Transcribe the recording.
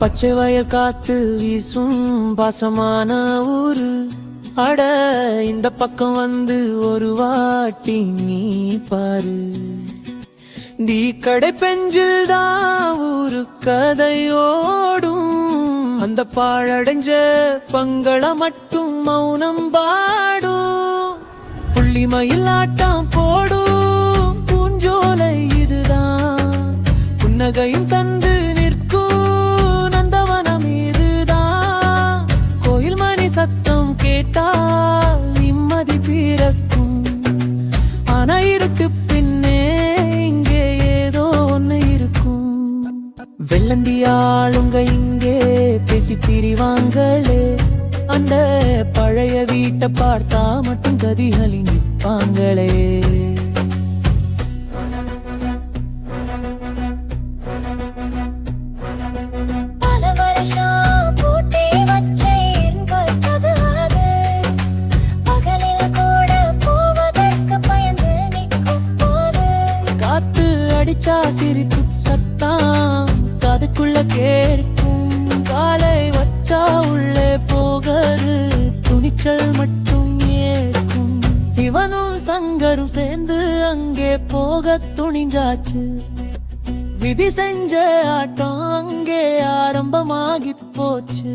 பச்சை வயல் காத்து வீசும் பாசமான ஊரு. அட இந்த பக்கம் வந்து ஒரு வாட்டி நீ பாரு. நீ கடை பெஞ்சில் தான் ஊரு கதையோடும். அந்த பாழடைஞ்ச பங்கள மட்டும் மௌனம் பாடும். புள்ளி மயிலாட்டம் போடும் பூஞ்சோலை இதுதான். புன்னகையும் தந்து நிற்கும் நந்தவனம் இதுதான். கோயில் மணி சத்தம் கேட்டால் நிம்மதி பிறக்கும். ஆனா இருட்டு பின்னே இங்கே ஏதோ ஒண்ணு இருக்கும். வெள்ளந்தியாளுங்க இங்கே பேசி திரிவாங்களே. அந்த பழைய வீட்டை பார்த்தா மட்டும் கதிகளி நிற்பாங்களே. காத்து அடிச்சா சிரிப்பு சத்தம் காதுக்குள்ள கேட்கும். காலை வச்சா உள்ளே போகிறது துணிச்சல் மட்டும் ஏற்கும். சிவனும் சங்கரும் சேர்ந்து அங்கே போக துணிஞ்சாச்சு. விதி செஞ்ச ஆட்டம் அங்கே ஆரம்பமாகி போச்சு.